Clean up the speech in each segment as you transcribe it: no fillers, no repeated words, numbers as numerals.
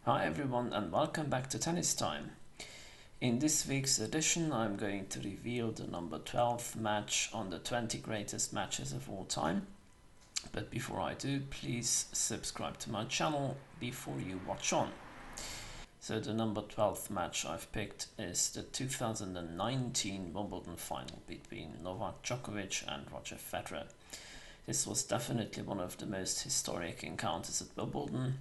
Hi everyone and welcome back to Tennis Time. In this week's edition I'm going to reveal the number 12 match on the 20 greatest matches of all time. But before I do, please subscribe to my channel before you watch on. So the number 12 match I've picked is the 2019 Wimbledon final between Novak Djokovic and Roger Federer. This was definitely one of the most historic encounters at Wimbledon,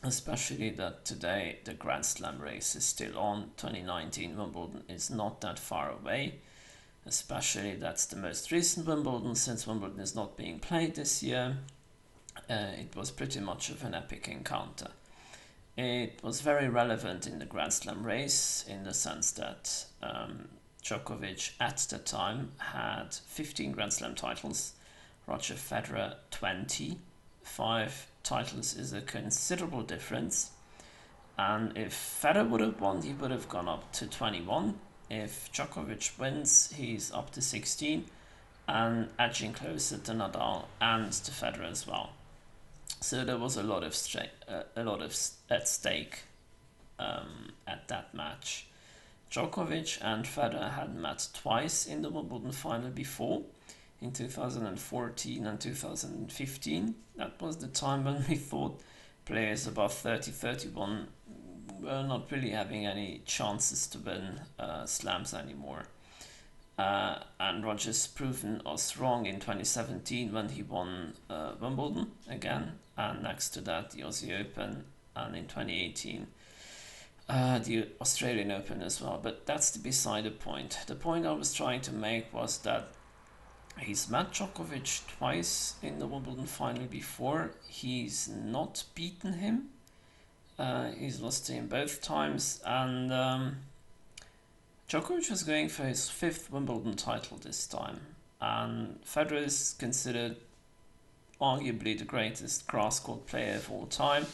especially that today the Grand Slam race is still on. 2019 Wimbledon is not that far away, especially that's the most recent Wimbledon, since Wimbledon is not being played this year. It was pretty much of an epic encounter. It was very relevant in the Grand Slam race in the sense that Djokovic at the time had 15 Grand Slam titles, Roger Federer 20. 5 titles is a considerable difference, and if Federer would have won, he would have gone up to 21. If Djokovic wins, he's up to 16 and edging closer to Nadal and to Federer as well. So there was a lot at stake at that match. Djokovic and Federer had met twice in the Wimbledon final before, in 2014 and 2015. That was the time when we thought players above 30-31 were not really having any chances to win slams anymore. And Roger's proven us wrong in 2017 when he won Wimbledon again, and next to that the Aussie Open, and in 2018 the Australian Open as well. But that's beside the point. The point I was trying to make was that he's met Djokovic twice in the Wimbledon final before. He's not beaten him. He's lost to him both times, and Djokovic was going for his 5th Wimbledon title this time. And Federer is considered arguably the greatest grass court player of all time.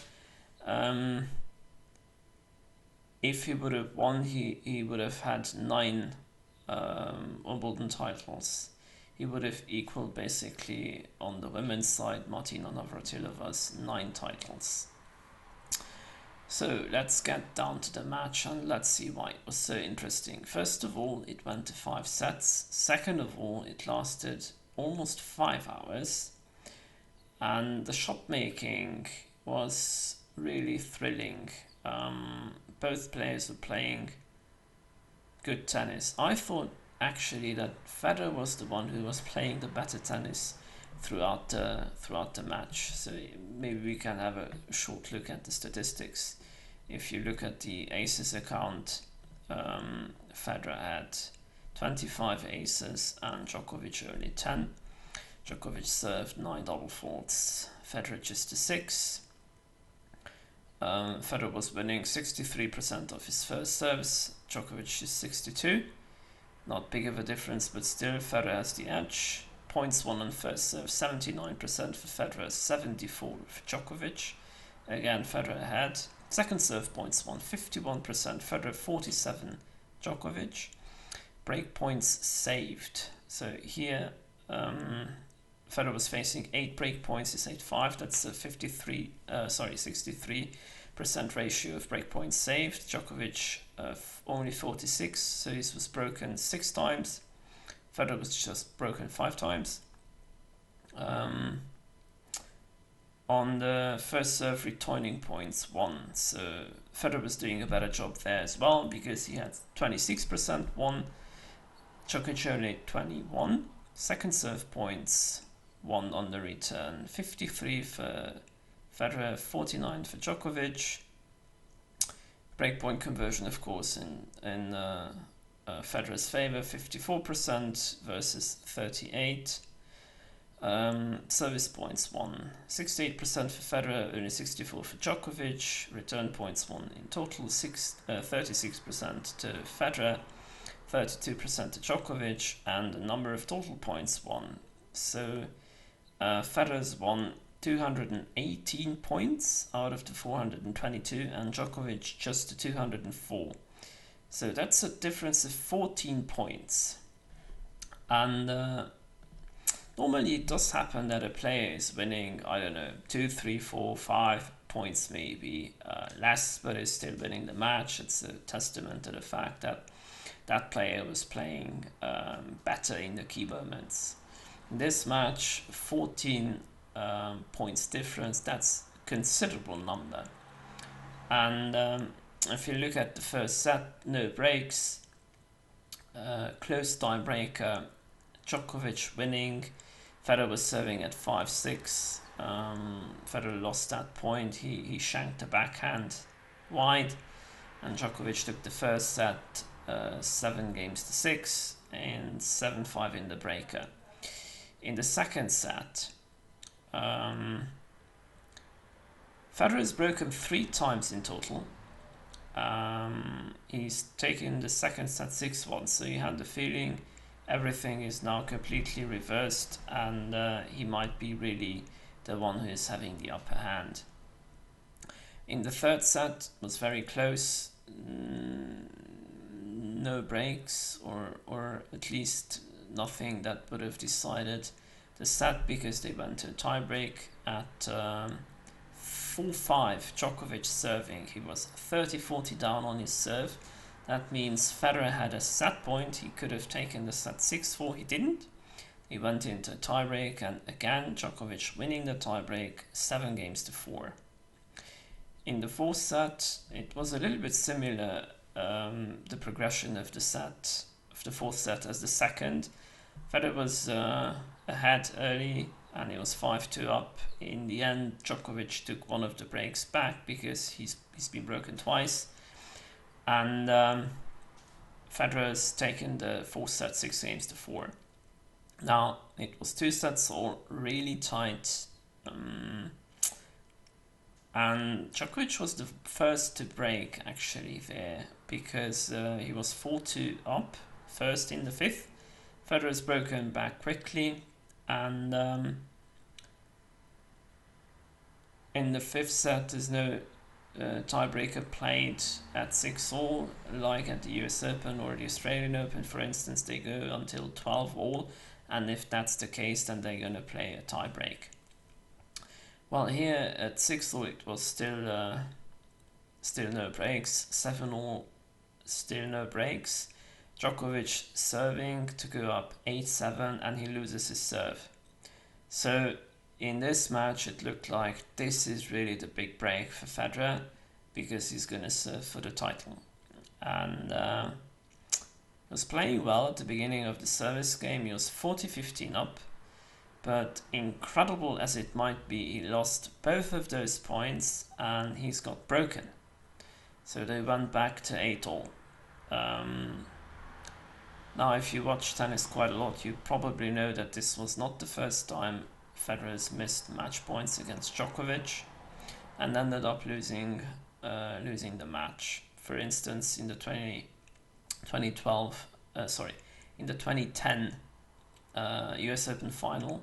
If he would have won, he would have had 9 Wimbledon titles. He would have equaled, basically, on the women's side, Martina Navratilova's 9 titles. So let's get down to the match and let's see why it was so interesting. First of all, it went to 5 sets. Second of all, it lasted almost 5 hours. And the shot making was really thrilling. Both players were playing good tennis. I thought actually that Federer was the one who was playing the better tennis throughout the match. So maybe we can have a short look at the statistics. If you look at the aces account, Federer had 25 aces and Djokovic only 10. Djokovic served 9 double faults, Federer just a 6. Federer was winning 63% of his first service, Djokovic is 62. Not big of a difference, but still Federer has the edge. Points won on first serve, 79% for Federer, 74% for Djokovic. Again, Federer ahead. Second serve points won, 51%, Federer 47%, Djokovic. Break points saved. So here, Federer was facing 8 break points, he saved 5. That's a 63% ratio of break points saved. Djokovic only 46, so this was broken 6 times. Federer was just broken 5 times. On the first serve, returning points won, so Federer was doing a better job there as well, because he had 26% won, Djokovic only 21. Second serve points won on the return, 53 for Federer, 49 for Djokovic. Breakpoint conversion, of course, in Federer's favor, 54% versus 38%. Service points won, 68% for Federer, only 64% for Djokovic. Return points won in total, 36% to Federer, 32% to Djokovic, and the number of total points won. So Federer's won 218 points out of the 422, and Djokovic just 204. So that's a difference of 14 points. And normally it does happen that a player is winning, I don't know, 2, 3, 4, 5 points maybe less, but is still winning the match. It's a testament to the fact that that player was playing better in the key moments. In this match, 14 points difference, that's a considerable number. And if you look at the first set, no breaks, close tiebreaker, Djokovic winning. Federer was serving at 5-6. Federer lost that point. He shanked a backhand wide, and Djokovic took the first set 7-6 and 7-5 in the breaker. In the second set, Federer has broken 3 times in total. He's taken the second set 6-1, so you had the feeling everything is now completely reversed, and he might be really the one who is having the upper hand. In the third set, was very close, no breaks, or at least nothing that would have decided the set, because they went to a tiebreak at 4-5. Djokovic serving. He was 30-40 down on his serve. That means Federer had a set point. He could have taken the set 6-4. He didn't. He went into a tiebreak, and again Djokovic winning the tiebreak 7-4. In the fourth set, it was a little bit similar, the progression of the fourth set as the second. Federer was ahead early, and he was 5-2 up. In the end, Djokovic took one of the breaks back because he's been broken twice, and Federer has taken the fourth set 6-4. Now it was 2 sets all really tight, and Djokovic was the first to break actually there, because he was 4-2 up first in the fifth. Federer has broken back quickly, and in the fifth set there's no tiebreaker played at 6-all like at the US Open or the Australian Open, for instance. They go until 12-all, and if that's the case, then they're going to play a tiebreak. Well, here at 6-all it was still no breaks. 7-all, still no breaks. Djokovic serving to go up 8-7, and he loses his serve. So in this match it looked like this is really the big break for Federer, because he's going to serve for the title. And he was playing well at the beginning of the service game. He was 40-15 up, but incredible as it might be, he lost both of those points and he's got broken. So they went back to 8-all. Now, if you watch tennis quite a lot, you probably know that this was not the first time Federer's missed match points against Djokovic and ended up losing the match. For instance, in the 2010 US Open final,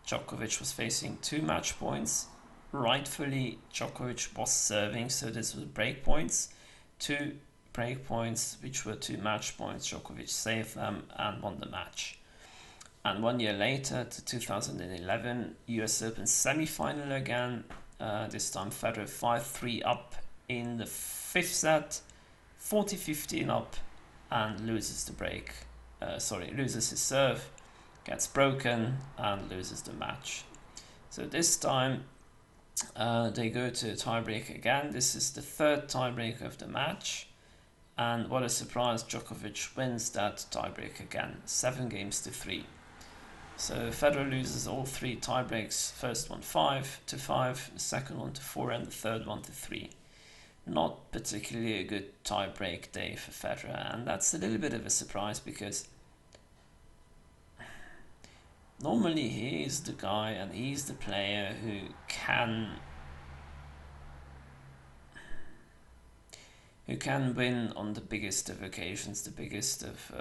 Djokovic was facing 2 match points. Rightfully, Djokovic was serving, so this was break points. 2 break points, which were 2 match points. Djokovic saved them and won the match. And 1 year later, to 2011 US Open semi-final again. This time Federer 5-3 up in the 5th set, 40-15 up, and loses the break. Loses his serve, gets broken, and loses the match. So this time they go to a tiebreak again. This is the 3rd tiebreak of the match. And what a surprise, Djokovic wins that tiebreak again, 7-3. So Federer loses all 3 tiebreaks. First one 5-5, the second one to 4, and the third one to 3. Not particularly a good tiebreak day for Federer, and that's a little bit of a surprise, because normally he is the guy and he's the player who can win on the biggest of occasions, the biggest of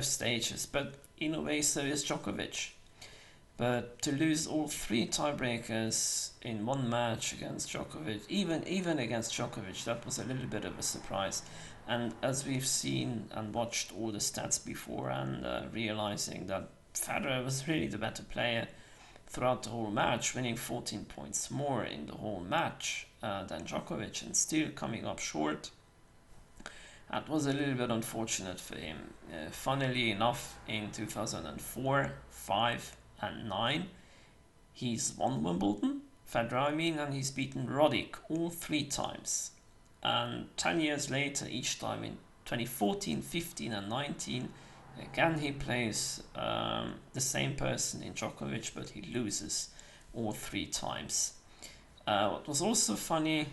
stages. But in a way, so is Djokovic. But to lose all 3 tiebreakers in one match against Djokovic, even against Djokovic, that was a little bit of a surprise. And as we've seen and watched all the stats before, and realizing that Federer was really the better player, throughout the whole match, winning 14 points more in the whole match than Djokovic, and still coming up short. That was a little bit unfortunate for him. Funnily enough, in 2004, 5 and 9, he's won Wimbledon, Federer I mean, and he's beaten Roddick all 3 times. And 10 years later, each time in 2014, 15 and 19, again he plays the same person in Djokovic, but he loses all 3 times. What was also funny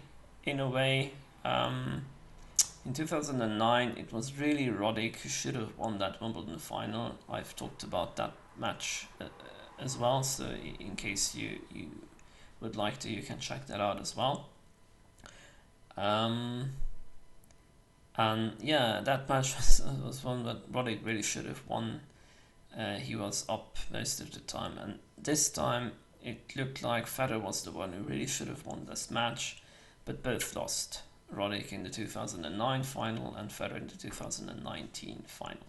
in a way, in 2009 it was really Roddick who should have won that Wimbledon final. I've talked about that match as well, so in case you would like to, you can check that out as well. And yeah, that match was one that Roddick really should have won. He was up most of the time, and this time it looked like Federer was the one who really should have won this match, but both lost. Roddick in the 2009 final and Federer in the 2019 final.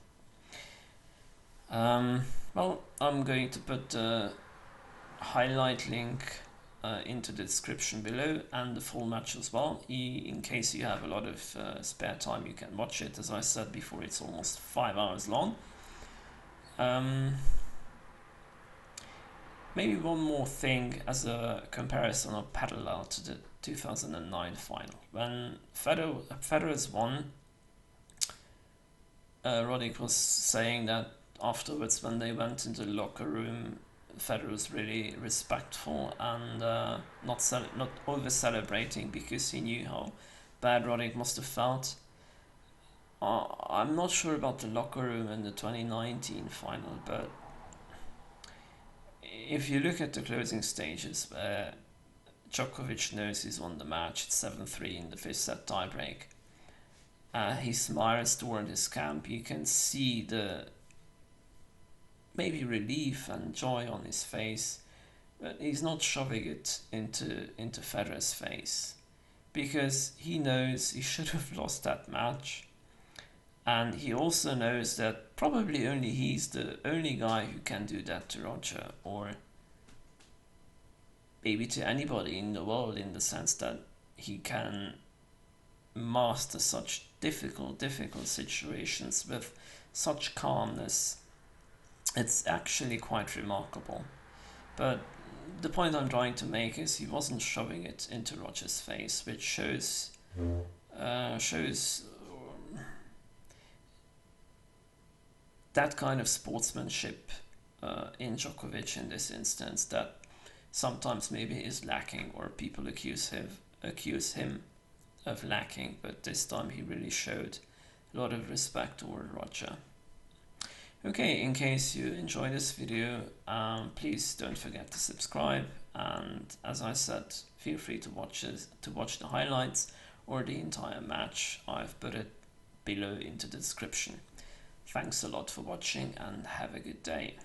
Well, I'm going to put the highlight link into the description below, and the full match as well. In case you have a lot of spare time, you can watch it. As I said before, it's almost 5 hours long. Maybe one more thing as a comparison or parallel to the 2009 final. When Federer's won, Roddick was saying that afterwards, when they went into the locker room, Federer was really respectful and not over celebrating, because he knew how bad Roddick must have felt. I'm not sure about the locker room in the 2019 final, but if you look at the closing stages where Djokovic knows he's won the match, it's 7-3 in the 5th set tiebreak, he smiles toward his camp. You can see the maybe relief and joy on his face, but he's not shoving it into Federer's face, because he knows he should have lost that match, and he also knows that probably only he's the only guy who can do that to Roger, or maybe to anybody in the world, in the sense that he can master such difficult situations with such calmness. It's actually quite remarkable. But the point I'm trying to make is he wasn't shoving it into Roger's face, which shows that kind of sportsmanship in Djokovic in this instance, that sometimes maybe is lacking, or people accuse him of lacking, but this time he really showed a lot of respect toward Roger. Okay, in case you enjoy this video, please don't forget to subscribe, and as I said, feel free to watch the highlights or the entire match. I've put it below into the description. Thanks a lot for watching, and have a good day.